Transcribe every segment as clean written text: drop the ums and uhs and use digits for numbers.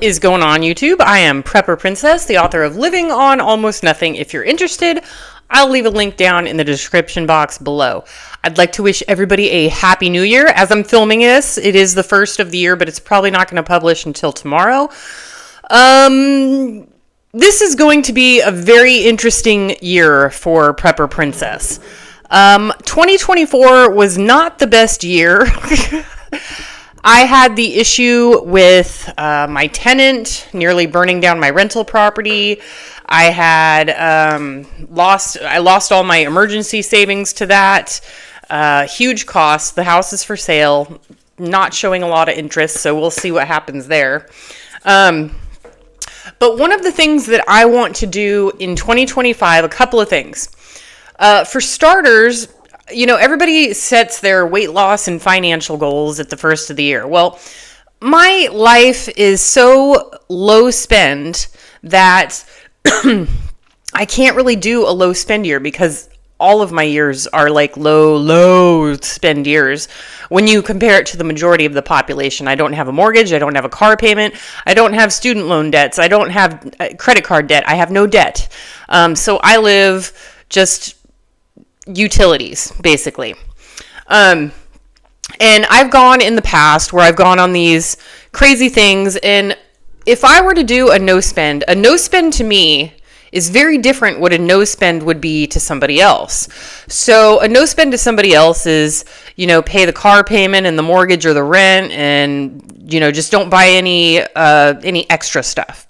Is going on YouTube? I am Prepper Princess, the author of Living on Almost Nothing. If you're interested, I'll leave a link down in the description box below. I'd like to wish everybody a happy new year. As I'm filming this, it is the first of the year, but it's probably not going to publish until tomorrow. This is going to be a very interesting year for Prepper Princess. 2024 was not the best year. I had the issue with my tenant nearly burning down my rental property. I had lost all my emergency savings to that. Huge cost. The house is for sale. Not showing a lot of interest, so we'll see what happens there. But one of the things that I want to do in 2025, a couple of things. For starters, you know, everybody sets their weight loss and financial goals at the first of the year. Well, my life is so low spend that I can't really do a low spend year because all of my years are like low spend years when you compare it to the majority of the population. I don't have a mortgage. I don't have a car payment. I don't have student loan debts. I don't have credit card debt. I have no debt. So I live just utilities, basically. And I've gone in the past where I've gone on these crazy things, and if I were to do a no spend to me is very different what a no spend would be to somebody else. So a no spend to somebody else is, you know, pay the car payment and the mortgage or the rent, and, you know, just don't buy any extra stuff.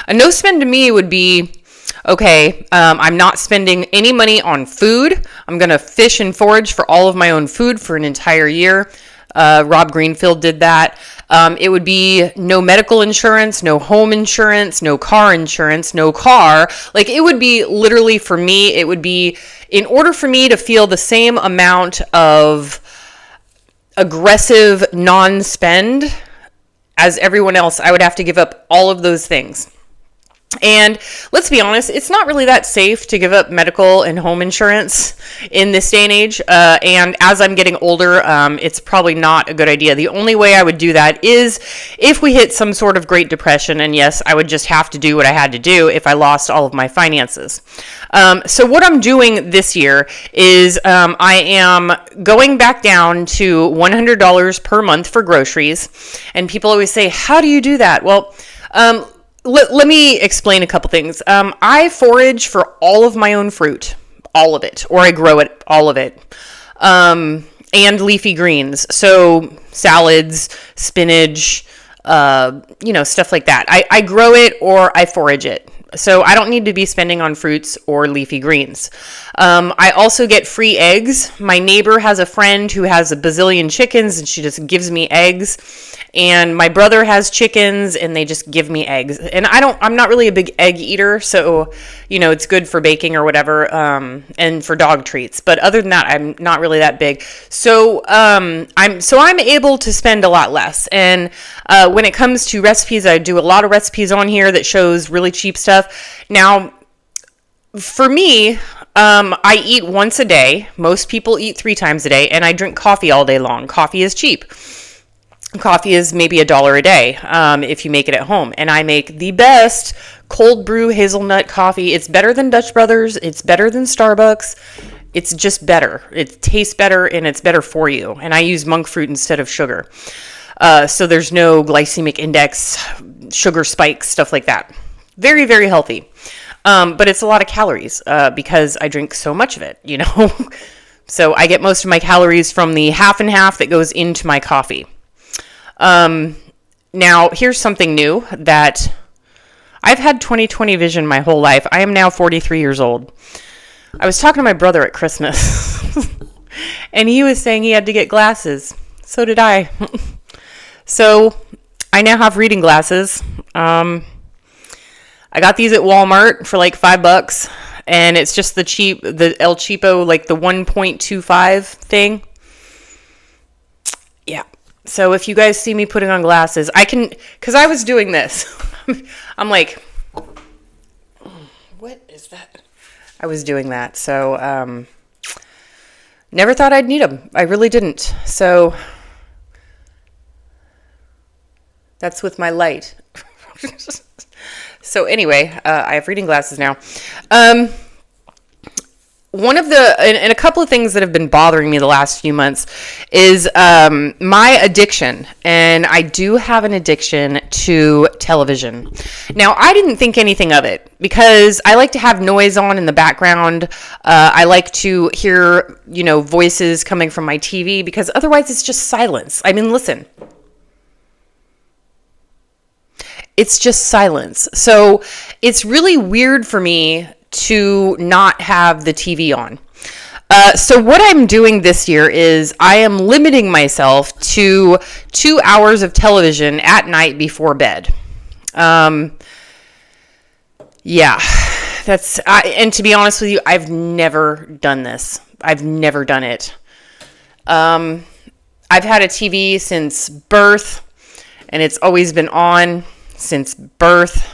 A no spend to me would be, okay, I'm not spending any money on food. I'm going to fish and forage for all of my own food for an entire year. Rob Greenfield did that. It would be no medical insurance, no home insurance, no car insurance, no car. Like, it would be literally, for me, it would be, in order for me to feel the same amount of aggressive non-spend as everyone else, I would have to give up all of those things. And let's be honest, it's not really that safe to give up medical and home insurance in this day and age. And as I'm getting older, it's probably not a good idea. The only way I would do that is if we hit some sort of Great Depression. And yes, I would just have to do what I had to do if I lost all of my finances. So what I'm doing this year is I am going back down to $100 per month for groceries. And people always say, how do you do that? Well, let me explain a couple things. I forage for all of my own fruit, all of it, or I grow it, all of it, and leafy greens. So salads, spinach, stuff like that. I grow it or I forage it. So I don't need to be spending on fruits or leafy greens. I also get free eggs. My neighbor has a friend who has a bazillion chickens, and she just gives me eggs. And my brother has chickens, and they just give me eggs. And I'm not really a big egg eater, so, you know, it's good for baking or whatever, and for dog treats. But other than that, I'm not really that big. So, I'm able to spend a lot less. And when it comes to recipes, I do a lot of recipes on here that shows really cheap stuff. Now, for me, I eat once a day. Most people eat 3 times a day, and I drink coffee all day long. Coffee is cheap. Coffee is maybe $1 a day if you make it at home. And I make the best cold brew hazelnut coffee. It's better than Dutch Brothers. It's better than Starbucks. It's just better. It tastes better, and it's better for you. And I use monk fruit instead of sugar. So there's no glycemic index, sugar spikes, stuff like that. Very, very healthy. But it's a lot of calories because I drink so much of it, you know. So I get most of my calories from the half and half that goes into my coffee. Now, here's something new that I've had 20/20 vision my whole life. I am now 43 years old. I was talking to my brother at Christmas, and he was saying he had to get glasses. So did I. So I now have reading glasses. I got these at Walmart for like $5, and it's just the El Cheapo, like the 1.25 thing. Yeah. So if you guys see me putting on glasses, because I was doing this. I'm like, what is that? I was doing that. So, never thought I'd need them. I really didn't. So that's with my light. So anyway, I have reading glasses now. One of and a couple of things that have been bothering me the last few months is my addiction. And I do have an addiction to television. Now, I didn't think anything of it because I like to have noise on in the background. I like to hear, voices coming from my TV because otherwise it's just silence. I mean, listen. It's just silence. So it's really weird for me to not have the TV on. So what I'm doing this year is I am limiting myself to 2 hours of television at night before bed. Yeah, and to be honest with you, I've never done this. I've never done it. I've had a TV since birth, and it's always been on since birth.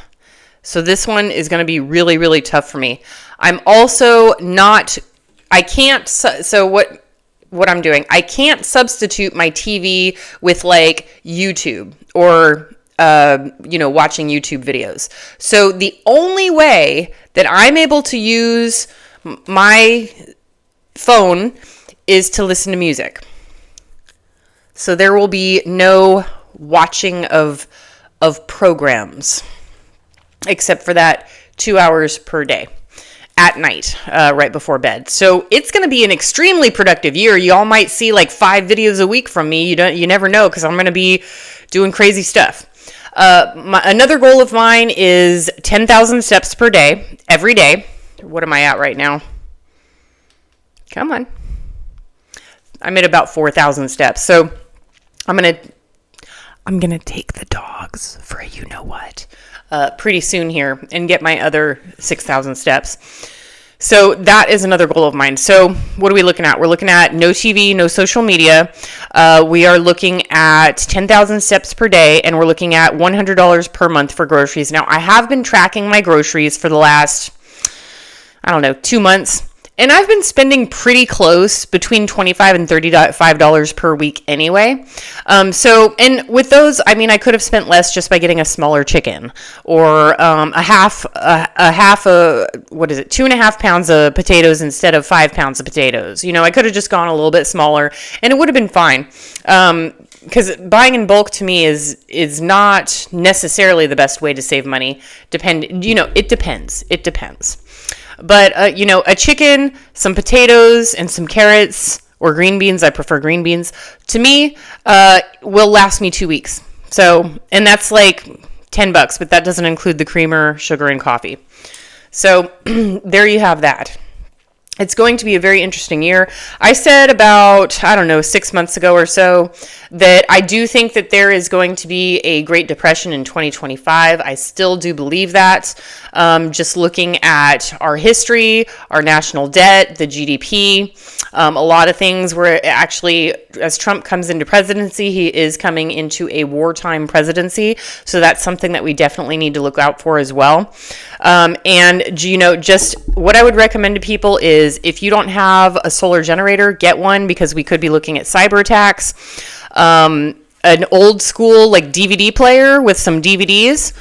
So this one is going to be really, really tough for me. I'm also not, I can't, so what I'm doing, I can't substitute my TV with like YouTube or, watching YouTube videos. So the only way that I'm able to use my phone is to listen to music. So there will be no watching of programs, except for that 2 hours per day at night, right before bed. So it's going to be an extremely productive year. Y'all might see like 5 videos a week from me. You never know, because I'm going to be doing crazy stuff. Another goal of mine is 10,000 steps per day, every day. What am I at right now? Come on. I'm at about 4,000 steps. So I'm going to take the dogs for a you-know-what pretty soon here and get my other 6,000 steps. So that is another goal of mine. So what are we looking at? We're looking at no TV, no social media. We are looking at 10,000 steps per day, and we're looking at $100 per month for groceries. Now, I have been tracking my groceries for the last, 2 months. And I've been spending pretty close between $25 and $35 per week anyway. And with those, I could have spent less just by getting a smaller chicken or a half, 2.5 pounds of potatoes instead of 5 pounds of potatoes. I could have just gone a little bit smaller and it would have been fine. Because buying in bulk to me is not necessarily the best way to save money. It depends. It depends. But, a chicken, some potatoes, and some carrots, or green beans, I prefer green beans, to me, will last me 2 weeks. So, and that's like $10, but that doesn't include the creamer, sugar, and coffee. So, there you have that. It's going to be a very interesting year. I said about, 6 months ago or so, that I do think that there is going to be a Great Depression in 2025. I still do believe that. Just looking at our history, our national debt, the GDP, a lot of things were actually, as Trump comes into presidency, he is coming into a wartime presidency. So that's something that we definitely need to look out for as well. Just what I would recommend to people is if you don't have a solar generator, get one, because we could be looking at cyber attacks. An old school like DVD player with some DVDs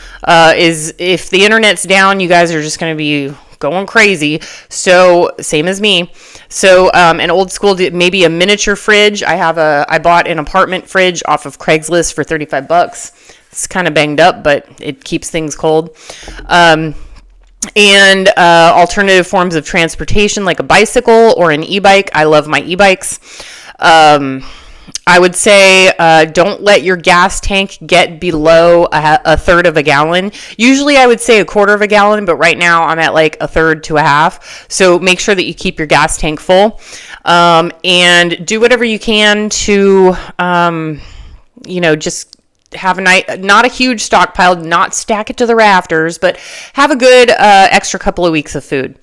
is, if the internet's down, you guys are just going to be going crazy. So same as me. So an old school, maybe a miniature fridge. I bought an apartment fridge off of Craigslist for $35. It's kind of banged up, but it keeps things cold. And alternative forms of transportation like a bicycle or an e-bike. I love my e-bikes. I would say don't let your gas tank get below a third of a gallon. Usually I would say a quarter of a gallon, but right now I'm at like a third to a half. So make sure that you keep your gas tank full, and do whatever you can to, just have not a huge stockpile, not stack it to the rafters, but have a good extra couple of weeks of food.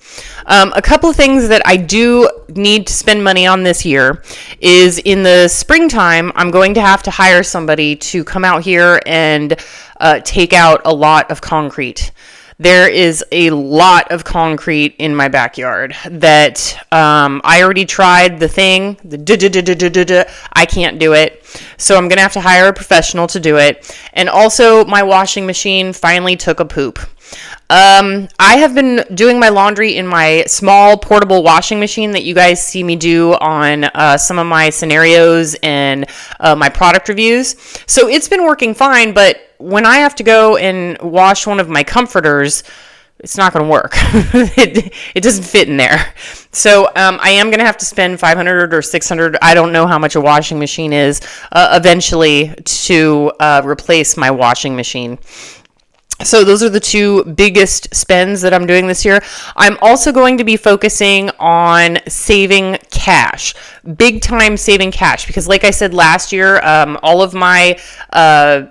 A couple of things that I do need to spend money on this year is in the springtime, I'm going to have to hire somebody to come out here and take out a lot of concrete. There is a lot of concrete in my backyard that I already tried the thing. I can't do it. So I'm going to have to hire a professional to do it. And also, my washing machine finally took a poop. I have been doing my laundry in my small portable washing machine that you guys see me do on some of my scenarios and my product reviews. So it's been working fine, but when I have to go and wash one of my comforters, it's not going to work. It doesn't fit in there. So I am going to have to spend $500 or $600. I don't know how much a washing machine is eventually to replace my washing machine. So those are the two biggest spends that I'm doing this year. I'm also going to be focusing on saving cash, big time saving cash, because like I said last year, all of my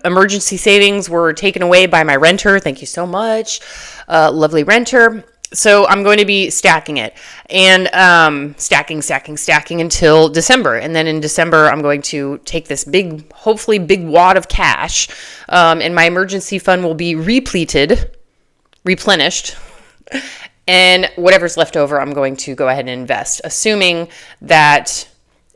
emergency savings were taken away by my renter. Thank you so much, lovely renter. So I'm going to be stacking it and stacking until December. And then in December, I'm going to take this big, hopefully big wad of cash, and my emergency fund will be replenished. And whatever's left over, I'm going to go ahead and invest, assuming that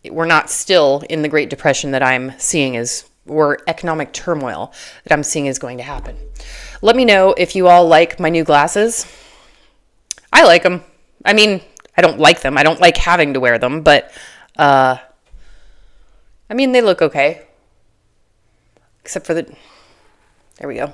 we're not still in the Great Depression that I'm seeing or economic turmoil that I'm seeing is going to happen. Let me know if you all like my new glasses. I like them. I mean, I don't like them. I don't like having to wear them, but, I mean, they look okay. Except for there we go.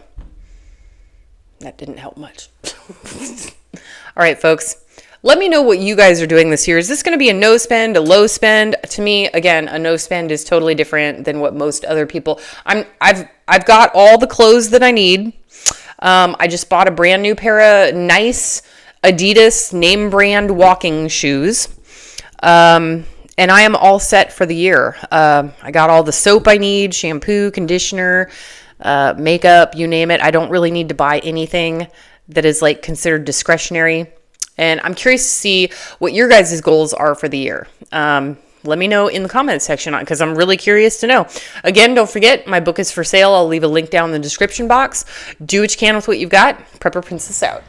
That didn't help much. All right, folks. Let me know what you guys are doing this year. Is this going to be a no spend, a low spend? To me, again, a no spend is totally different than what most other people. I've got all the clothes that I need. I just bought a brand new pair of nice Adidas name brand walking shoes. And I am all set for the year. I got all the soap I need, shampoo, conditioner, makeup, you name it. I don't really need to buy anything that is like considered discretionary. And I'm curious to see what your guys' goals are for the year. Let me know in the comments section because I'm really curious to know. Again, don't forget, my book is for sale. I'll leave a link down in the description box. Do what you can with what you've got. Prepper Princess out.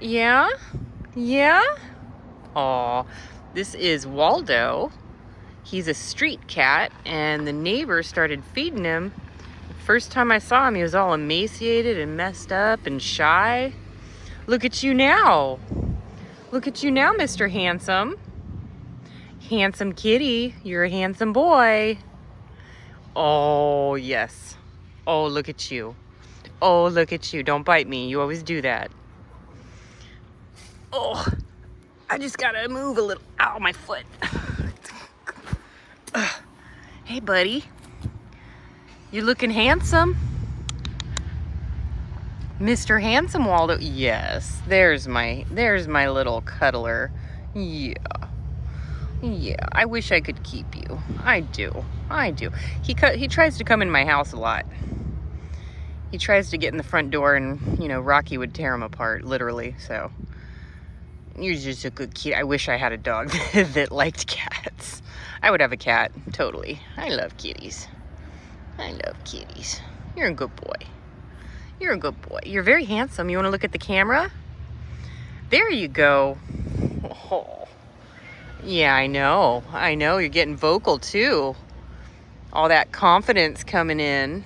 Yeah? Yeah? Aw, this is Waldo. He's a street cat, and the neighbor started feeding him. First time I saw him, he was all emaciated and messed up and shy. Look at you now. Look at you now, Mr. Handsome. Handsome kitty. You're a handsome boy. Oh, yes. Oh, look at you. Oh, look at you. Don't bite me. You always do that. Oh, I just gotta move a little. Ow, my foot. Hey, buddy. You're looking handsome. Mr. Handsome Waldo. Yes, there's my little cuddler. Yeah. Yeah, I wish I could keep you. I do. He tries to come in my house a lot. He tries to get in the front door and, Rocky would tear him apart, literally, so. You're just a good kid. I wish I had a dog that liked cats. I would have a cat, totally. I love kitties. You're a good boy. You're very handsome. You want to look at the camera? There you go. Oh. Yeah, I know. You're getting vocal, too. All that confidence coming in.